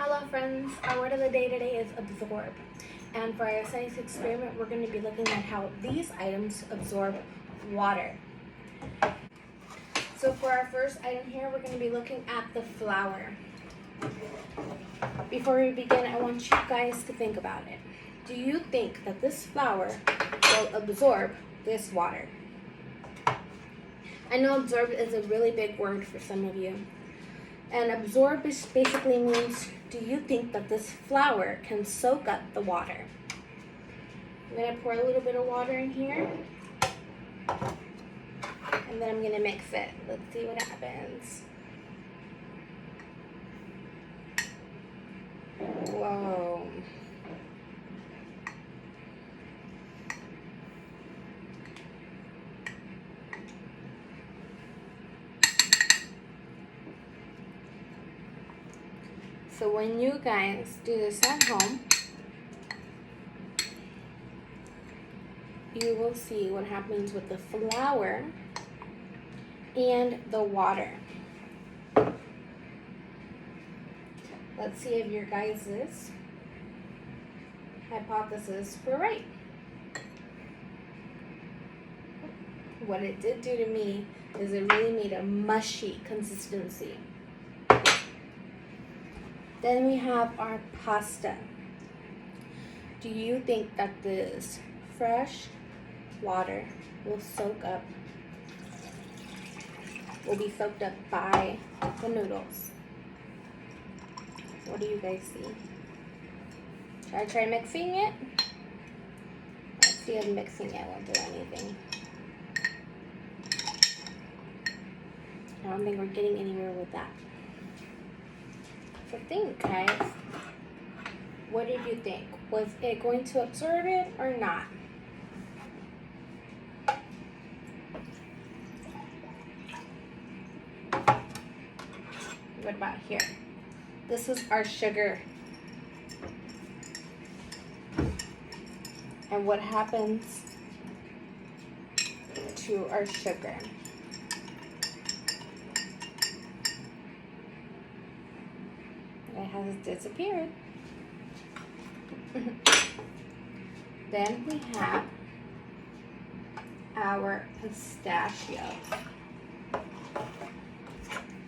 Hello friends, our word of the day today is absorb. And for our science experiment, we're going to be looking at how these items absorb water. So for our first item here, we're going to be looking at the flour. Before we begin, I want you guys to think about it. Do you think that this flour will absorb this water? I know absorb is a really big word for some of you. And absorb basically means, do you think that this flour can soak up the water? I'm going to pour a little bit of water in here. And then I'm going to mix it. Let's see what happens. Whoa. So when you guys do this at home, you will see what happens with the flour and the water. Let's see if your guys' hypothesis were right. What it did do to me is it really made a mushy consistency. Then we have our pasta. Do you think that this fresh water will be soaked up by the noodles? What do you guys see? Should I try mixing it? Let's see if mixing it won't do anything. I don't think we're getting anywhere with that. So think, guys. What did you think? Was it going to absorb it or not? What about here? This is our sugar. And what happens to our sugar? It has disappeared. Then we have our pistachios.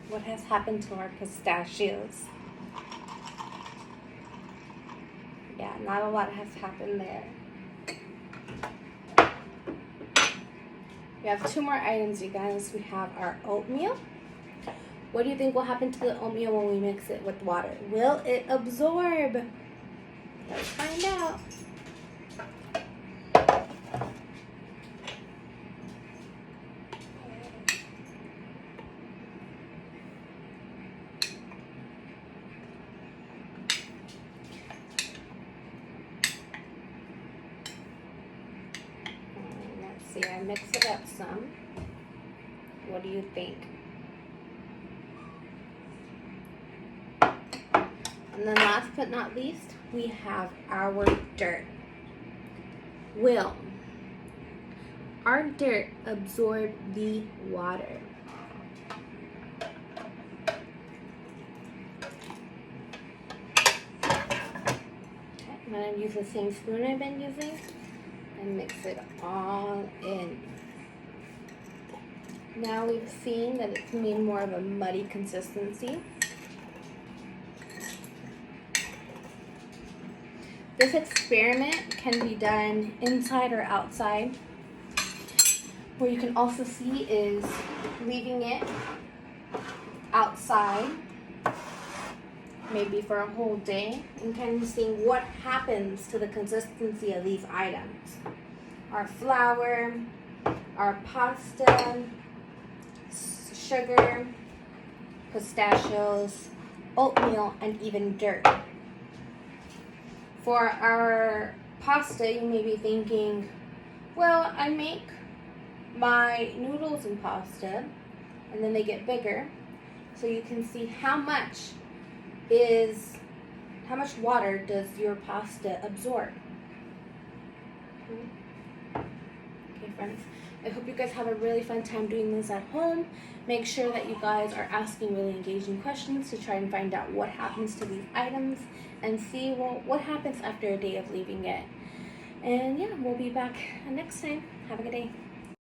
What has happened to our pistachios? Yeah, not a lot has happened there. We have two more items, you guys. We have our oatmeal. What do you think will happen to the oatmeal when we mix it with water? Will it absorb? Let's find out. Let's see, I mix it up some. What do you think? And then last but not least, we have our dirt. Will our dirt absorb the water? Okay, I'm going to use the same spoon I've been using and mix it all in. Now we've seen that it's made more of a muddy consistency. This experiment can be done inside or outside. What you can also see is leaving it outside, maybe for a whole day, and kind of seeing what happens to the consistency of these items. Our flour, our pasta, sugar, pistachios, oatmeal, and even dirt. For our pasta, you may be thinking, well, I make my noodles in pasta and then they get bigger. So you can see how much water does your pasta absorb. Okay, friends. I hope you guys have a really fun time doing this at home. Make sure that you guys are asking really engaging questions to try and find out what happens to these items and see what happens after a day of leaving it. And yeah, we'll be back next time. Have a good day.